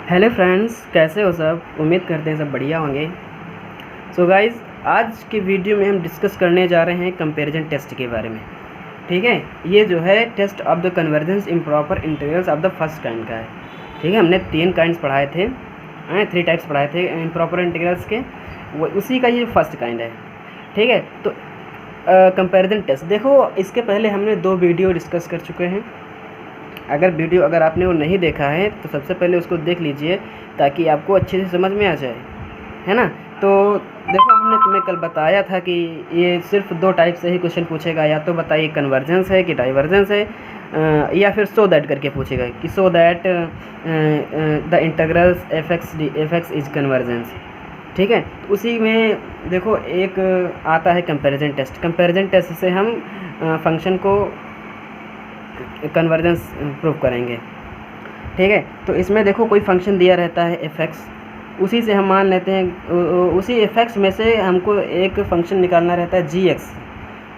Hello friends, कैसे हो सब। उम्मीद करते हैं सब बढ़िया होंगे। सो गाइस, आज के वीडियो में हम डिस्कस करने जा रहे हैं कंपैरिजन टेस्ट के बारे में। ठीक है, ये जो है test of the convergence improper integrals of the first kind का है। ठीक है, हमने 3 काइंड्स पढ़ाए थे, 3 टाइप्स पढ़ाए थे इम्प्रॉपर इंटीग्रल्स के, वो उसी का ये फर्स्ट काइंड है। ठीक है, तो कंपैरिजन टेस्ट देखो, इसके पहले हमने 2 वीडियो डिस्कस कर चुके हैं। अगर आपने वो नहीं देखा है तो सबसे पहले उसको देख लीजिए ताकि आपको अच्छे से समझ में आ जाए, है ना। तो देखो, हमने तुम्हें कल बताया था कि ये सिर्फ 2 टाइप से ही क्वेश्चन पूछेगा, या तो बताइए कन्वर्जेंस है कि डाइवर्जेंस है, या फिर सो दैट करके पूछेगा कि so that the integrals F x is convergence. ठीक है, तो उसी में देखो एक आता है कंपैरिजन टेस्ट। कंपैरिजन टेस्ट से हम फंक्शन को कन्वर्जेंस प्रूव करेंगे। ठीक है, तो इसमें देखो कोई फंक्शन दिया रहता है एफ एक्स, उसी से हम मान लेते हैं, उसी एफ एक्स में से हमको एक फंक्शन निकालना रहता है जी एक्स,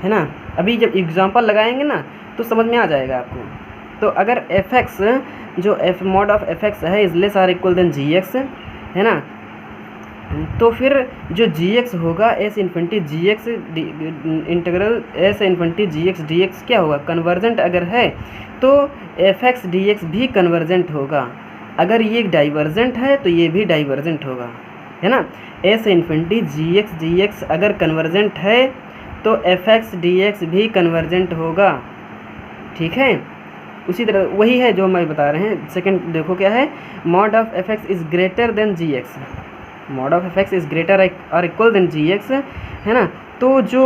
है ना। अभी जब एग्जांपल लगाएंगे ना तो समझ में आ जाएगा आपको। तो अगर एफ एक्स जो F mod of F X है is less or equal than ji x, है ना, तो फिर जो जी एक्स होगा एस इन्फिनिटी जी एक्स इंटीग्रल एस इन्फिनिटी जी एक्स डी एक्स क्या होगा, कन्वर्जेंट अगर है तो एफ एक्स डी एक्स भी कन्वर्जेंट होगा। अगर ये डाइवर्जेंट है तो ये भी डाइवर्जेंट होगा, है ना। एस इन्फिनिटी जी एक्स डी एक्स अगर कन्वर्जेंट है तो एफ एक्स डी एक्स भी कन्वर्जेंट होगा। ठीक है, उसी तरह वही है जो हम बता रहे हैं। सेकंड देखो क्या है, mod of F x is greater than ji x, mod of F x is greater और इक्वल देन जी एक्स, है ना। तो जो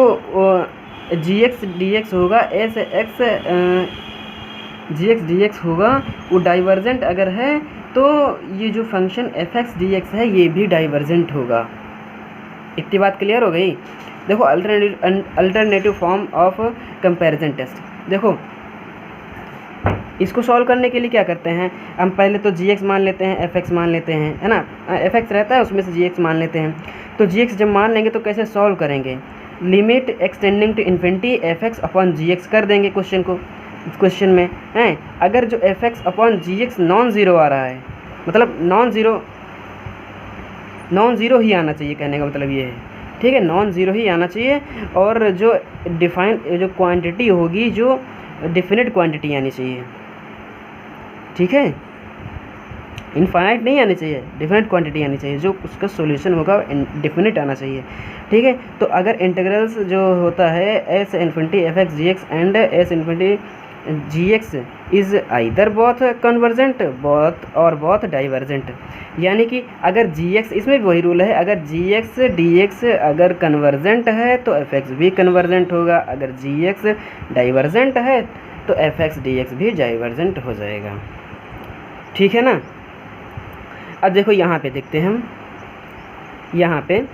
जी एक्स डी एक्स होगा s x g x D x होगा वो डाइवर्जेंट अगर है तो ये जो function f x D x है ये भी डाइवर्जेंट होगा। इतनी बात क्लियर हो गई। देखो alternative form of comparison test, देखो इसको सॉल्व करने के लिए क्या करते हैं, हम पहले तो जी एक्स मान लेते हैं, एफ एक्स मान लेते हैं, है ना। एफ एक्स रहता है उसमें से जी एक्स मान लेते हैं। तो जी एक्स जब मान लेंगे तो कैसे सॉल्व करेंगे, limit extending to infinity F x upon g x कर देंगे क्वेश्चन में हैं। अगर जो f x upon g x non zero आ रहा है, मतलब नॉन ज़ीरो ही आना चाहिए, कहने का मतलब ये है। ठीक है, नॉन ज़ीरो ही आना चाहिए, और जो जो क्वांटिटी होगी जो डिफिनिट क्वांटिटी आनी चाहिए। ठीक है, इनफाइनाइट नहीं आनी चाहिए, डिफिनिट क्वांटिटी आनी चाहिए, जो उसका सॉल्यूशन होगा डिफिनिट आना चाहिए। ठीक है, तो अगर इंटीग्रल्स जो होता है s infinity F x g x and s infinity ji x is either both convergent both divergent, यानी कि अगर जी एक्स, इसमें भी वही रूल है, अगर जी एक्स डी एक्स अगर कन्वर्जेंट है तो एफ एक्स भी कन्वर्जेंट होगा, अगर जी एक्स डाइवर्जेंट है तो एफ एक्स डी एक्स भी डाइवर्जेंट हो जाएगा। ठीक है ना। अब देखो यहाँ पे देखते हैं हम, यहाँ पे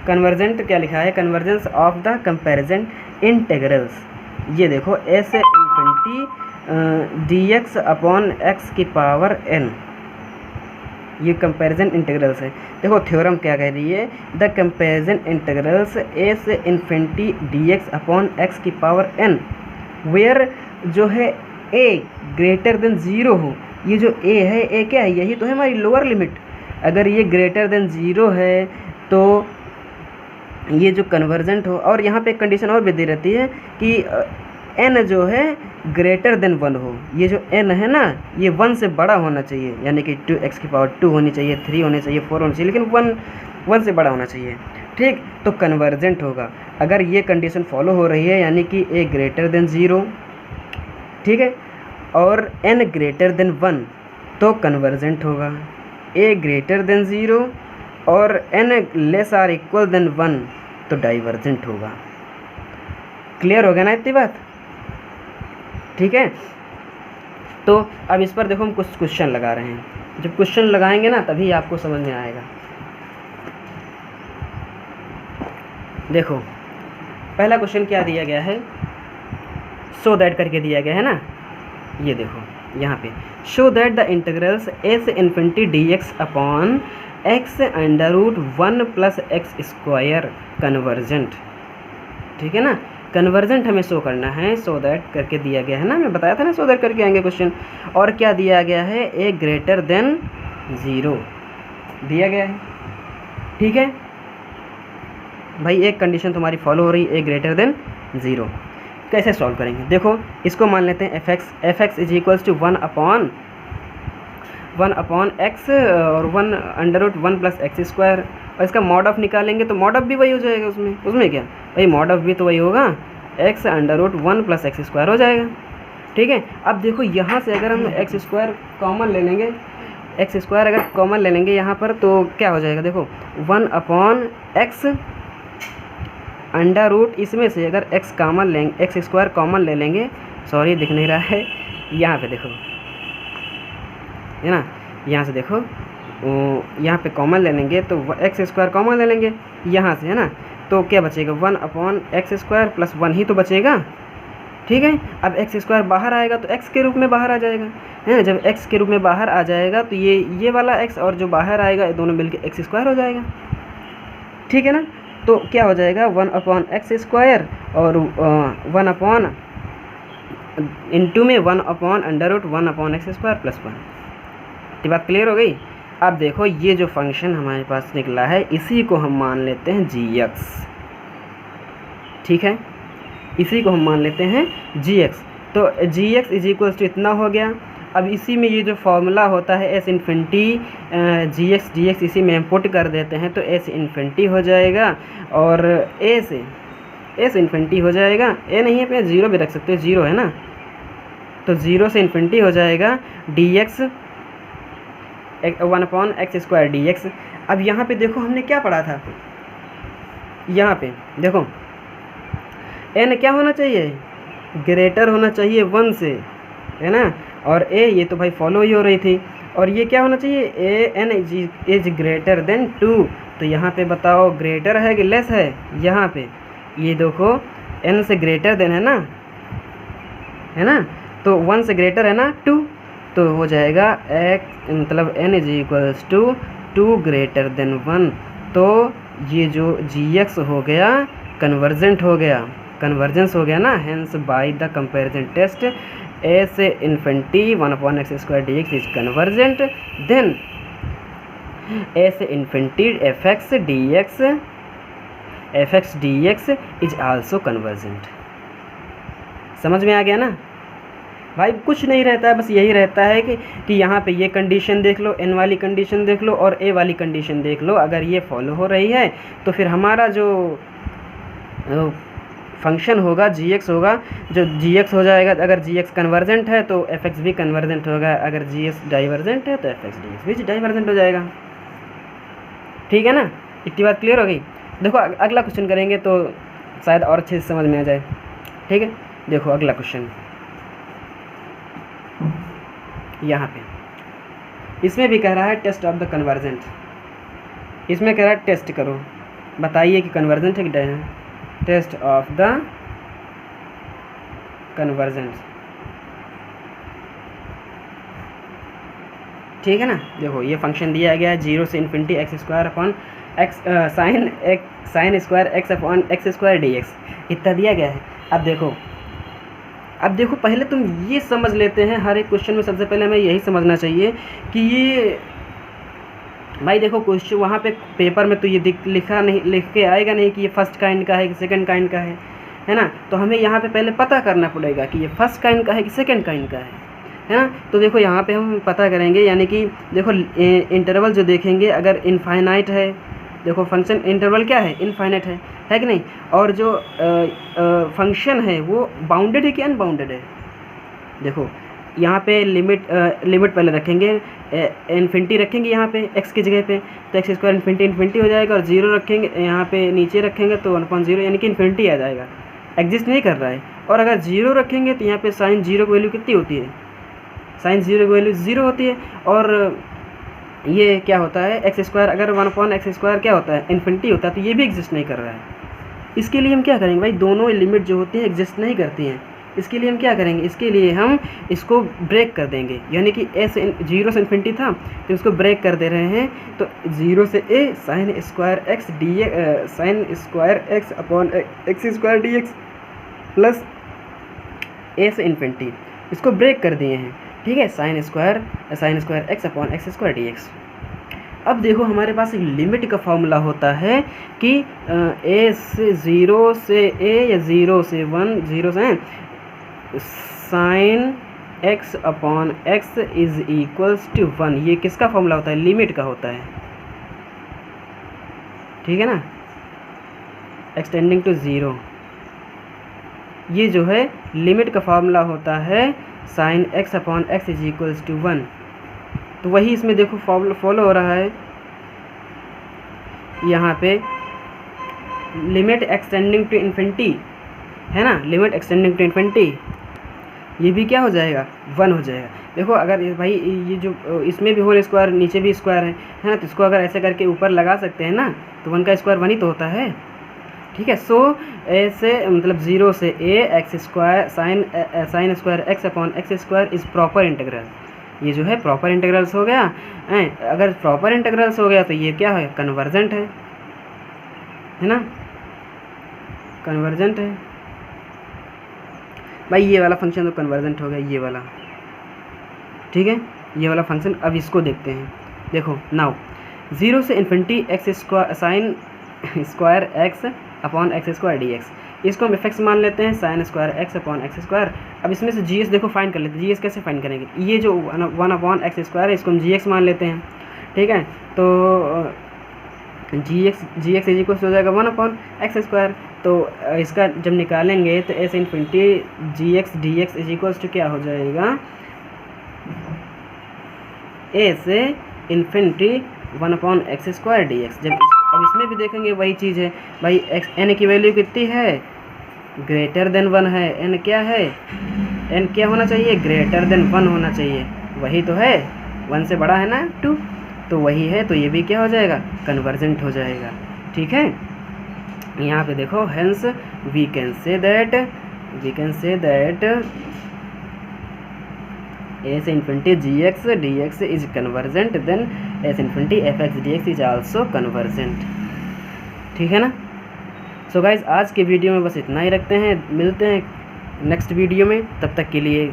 कन्वर्जेंट क्या लिखा है, convergence of the comparison integrals. ये देखो S infinity d x upon x की पावर एन, ये कंपैरिजन इंटीग्रल्स है। देखो थ्योरम क्या कह रही है, the comparison integrals s infinity d x upon x की पावर एन वेयर जो है ए ग्रेटर देन ज़ीरो हो। ये जो ए है, ए क्या है, यही तो है हमारी लोअर लिमिट। अगर ये ग्रेटर देन ज़ीरो है तो ये जो कन्वर्जेंट हो, और यहाँ पे एक कंडीशन और भी दी रहती है कि एन जो है ग्रेटर देन 1 हो। ये जो एन है ना ये 1 से बड़ा होना चाहिए, यानी कि 2x की पावर 2 होनी चाहिए, 3 होनी चाहिए, 4 होनी चाहिए, लेकिन 1 से बड़ा होना चाहिए। ठीक, तो कन्वर्जेंट होगा अगर ये कंडीशन फॉलो हो रही है, यानी कि ए ग्रेटर देन 0, ठीक है, और n ग्रेटर देन 1 तो कन्वर्जेंट होगा। a ग्रेटर देन 0 और n less or equal than 1 तो डाइवर्जेंट होगा। क्लियर हो गया ना इतनी बात। ठीक है, तो अब इस पर देखो हम कुछ क्वेश्चन लगा रहे हैं, जब क्वेश्चन लगाएंगे ना तभी आपको समझ में आएगा। देखो पहला क्वेश्चन क्या दिया गया है, सो दैट करके दिया गया है ना। ये देखो यहाँ पे, show that the integrals s infinity d x upon x under root 1 plus x square convergent. ठीक है ना, कन्वर्जेंट हमें शो करना है, सो दैट करके दिया गया है ना, मैं बताया था ना सो दैट करके आएंगे क्वेश्चन। और क्या दिया गया है, ए ग्रेटर देन 0 दिया गया है। ठीक है भाई, एक कंडीशन तुम्हारी फॉलो हो रही है, ए ग्रेटर देन 0। कैसे सॉल्व करेंगे? देखो इसको मान लेते हैं f x is equals to 1 upon x और 1 under root 1 plus x square, और इसका मॉड ऑफ निकालेंगे तो मॉड ऑफ भी वही हो जाएगा। उसमें क्या भाई, मॉड ऑफ भी तो वही होगा, x under root 1 plus x square हो जाएगा। ठीक है, अब देखो यहाँ से अगर हम एक्स स्क्वायर कॉमन ले लेंगे, एक्स स्क्वायर अगर कॉमन ले लेंगे यहाँ पर तो क्या हो जाएगा? देखो 1 अपॉन एक्स अंडर रूट, इसमें से अगर एक्स कॉमन लेंगे, एक्स स्क्वायर कॉमन ले लेंगे, सॉरी दिख नहीं रहा है, यहाँ पे देखो है ना, यहाँ से देखो यहाँ पे कॉमन ले लेंगे तो एक्स स्क्वायर कॉमन ले लेंगे यहाँ से, है ना, तो क्या बचेगा? 1 अपॉन एक्स स्क्वायर प्लस 1 ही तो बचेगा। ठीक है, अब एक्स स्क्वायर बाहर आएगा तो एक्स के रूप में बाहर आ जाएगा, है ना। जब एक्स के रूप में बाहर आ जाएगा तो ये वाला एक्स और जो बाहर आएगा ये दोनों मिलकर एक्स स्क्वायर हो जाएगा। ठीक है ना, तो क्या हो जाएगा? 1 अपॉन एक्स स्क्वायर और 1 अपॉन इंटू में 1 upon under root 1 upon x square plus 1। ये बात क्लियर हो गई? अब देखो ये जो फंक्शन हमारे पास निकला है इसी को हम मान लेते हैं gx। ठीक है, इसी को हम मान लेते हैं gx। तो gx इज इक्वल्स टू इतना हो गया। अब इसी में ये जो फॉर्मूला होता है एस इन्फिनिटी gx इसी में हम पुट कर देते हैं तो एस इन्फिनिटी हो जाएगा, और ए से एस इन्फिनिटी हो जाएगा, ए नहीं है पे 0 भी रख सकते हो, 0 है ना, तो 0 से इन्फिनिटी हो जाएगा dx 1 upon x square D X. अब यहाँ पे देखो हमने क्या पढ़ा था, यहाँ पे देखो n क्या होना चाहिए? ग्रेटर होना चाहिए 1 से, है ना, और a ये तो भाई फॉलो ही हो रही थी, और ये क्या होना चाहिए? A N is greater then 2। तो यहाँ पे बताओ ग्रेटर है कि लेस है? यहाँ पे ये देखो n से ग्रेटर देन है ना, तो 1 से ग्रेटर है ना 2, तो हो जाएगा मतलब n is equals to 2 greater than 1। तो ये जो gx हो गया कन्वर्जेंट हो गया, कन्वर्जेंस हो गया ना, hence by the comparison test A से infinity 1 upon x square D x is convergent, then A से infinity F x D x is also convergent. समझ में आ गया ना भाई? कुछ नहीं रहता है, बस यही रहता है कि यहाँ पे ये कंडीशन देख लो, n वाली कंडीशन देख लो और a वाली कंडीशन देख लो। अगर ये फॉलो हो रही है तो फिर हमारा जो फंक्शन होगा gx होगा, जो gx हो जाएगा। अगर gx कन्वर्जेंट है तो fx भी कन्वर्जेंट होगा, अगर gx डाइवर्जेंट है तो fx dx भी डाइवर्जेंट हो जाएगा। ठीक है ना, इतनी बात क्लियर हो गई? देखो अगला क्वेश्चन करेंगे तो शायद और अच्छे से समझ में आ जाए। ठीक है, देखो अगला क्वेश्चन यहाँ पे, इसमें भी कह रहा है टेस्ट ऑफ द कन्वर्जेंट। इसमें कह रहा है टेस्ट करो, बताइए कि कन्वर्जेंट है कि divergent. Test of the convergent. ठीक है ना, देखो ये फंक्शन दिया गया है 0 से infinity x square upon x sign square X upon x square D x, इतना दिया गया है। अब देखो पहले तुम ये समझ लेते हैं, हर एक क्वेश्चन में सबसे पहले हमें यही समझना चाहिए कि ये भाई देखो क्वेश्चन वहाँ पे पेपर में तो ये लिख के आएगा नहीं कि ये फर्स्ट काइंड का है कि सेकंड काइंड का है ना। तो हमें यहाँ पे पहले पता करना पड़ेगा कि ये फर्स्ट काइंड का है कि सेकंड काइंड का है ना। तो देखो यहाँ पे हम पता करेंगे, यानी कि देखो इंटरवल जो देखेंगे अगर इनफाइनाइट है, देखो फंक्शन इंटरवल क्या है? इनफाइनाइट है कि नहीं, और जो फंक्शन है वो बाउंडेड है कि अनबाउंडेड है। देखो यहाँ पे लिमिट पहले रखेंगे, इन्फिनिटी रखेंगे यहाँ पे x की जगह पे, तो एक्स स्क्वायर इन्फिनिटी हो जाएगा, और 0 रखेंगे यहाँ पे नीचे रखेंगे तो 1/0 यानी कि इन्फिनिटी आ जाएगा, एग्जिस्ट नहीं कर रहा है। और अगर 0 रखेंगे तो यहाँ पे साइन 0 की वैल्यू कितनी होती है? साइन 0 की वैल्यू 0 होती है। और ये क्या होता है? एक्स स्क्वायर, अगर 1/x स्क्वायर क्या होता है? इन्फिनिटी होता है, तो ये भी एग्जिस्ट नहीं कर रहा है। इसके लिए हम क्या करेंगे भाई? दोनों लिमिट जो होती है एग्जिस्ट नहीं करती हैं। इसके लिए हम क्या करेंगे? इसके लिए हम इसको ब्रेक कर देंगे, यानी कि एस 0 से इन्फिनिटी था तो इसको ब्रेक कर दे रहे हैं, तो 0 से a sine square X D sine square X upon x square D X plus A से इन्फिनिटी, इसको ब्रेक कर दिए हैं। ठीक है, sine square X upon x square D X. अब देखो हमारे पास एक लिमिट का फॉर्मूला होता है कि ए से 0 से ए या 0 से 1 0 से sine x upon x is equals to 1। ये किसका फॉर्मूला होता है? लिमिट का होता है, ठीक है ना, एक्सटेंडिंग टू 0। ये जो है लिमिट का फॉर्मूला होता है sine x upon x is equals to 1। तो वही इसमें देखो फॉलो हो रहा है यहाँ पे, लिमिट एक्सटेंडिंग टू इन्फिनिटी है ना, लिमिट एक्सटेंडिंग टू इन्फिनिटी, ये भी क्या हो जाएगा? 1 हो जाएगा। देखो अगर भाई ये जो इसमें भी होल स्क्वायर नीचे भी स्क्वायर है ना, तो इसको अगर ऐसे करके ऊपर लगा सकते हैं ना, तो 1 का स्क्वायर 1 ही तो होता है, ठीक है। सो ए से मतलब 0 से A X square sine square X upon x square is proper integral. ये जो है प्रॉपर इंटीग्रल्स हो गया। अगर प्रॉपर इंटीग्रल्स हो गया तो ये क्या है? कन्वर्जेंट है ना, कन्वर्जेंट है भाई। ये वाला फंक्शन तो कन्वर्जेंट हो गया, ये वाला, ठीक है, ये वाला फंक्शन। अब इसको देखते हैं, देखो नाउ 0 से infinity x square sine square X upon x square D x, इसको हम एफ मान लेते हैं, sign square X upon x square. अब इसमें से जी एस देखो फाइंड कर लेते हैं। जी एस कैसे फाइंड करेंगे? ये जो 1 अपॉन एक्स स्क्वायर है इसको हम जी एक्स मान लेते हैं, ठीक है। तो जी एक्स इज इक्वल हो जाएगा 1 अपॉन एक्स स्क्वायर। तो इसका जब निकालेंगे तो ऐसे infinity ji x D x is equals to क्या हो जाएगा? ए से infinity 1 upon x square D x. जब अब इसमें भी देखेंगे वही चीज़ है भाई, एक्स एन की वैल्यू कितनी है? ग्रेटर देन 1 है। एन क्या है? एन क्या होना चाहिए? ग्रेटर देन 1 होना चाहिए। वही तो है, 1 से बड़ा है ना 2, तो वही है। तो ये भी क्या हो जाएगा? कन्वर्जेंट हो जाएगा, ठीक है। यहाँ पे देखो, hence we can say that A से infinity ji x D x is convergent, then A से infinity F x D x is also convergent, ठीक है ना। सो गाइज आज के वीडियो में बस इतना ही रखते हैं, मिलते हैं नेक्स्ट वीडियो में, तब तक के लिए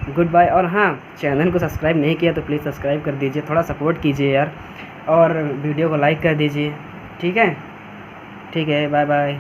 गुड बाय। और हाँ, चैनल को सब्सक्राइब नहीं किया तो प्लीज़ सब्सक्राइब कर दीजिए, थोड़ा सपोर्ट कीजिए यार, और वीडियो को लाइक कर दीजिए, ठीक है, बाय बाय।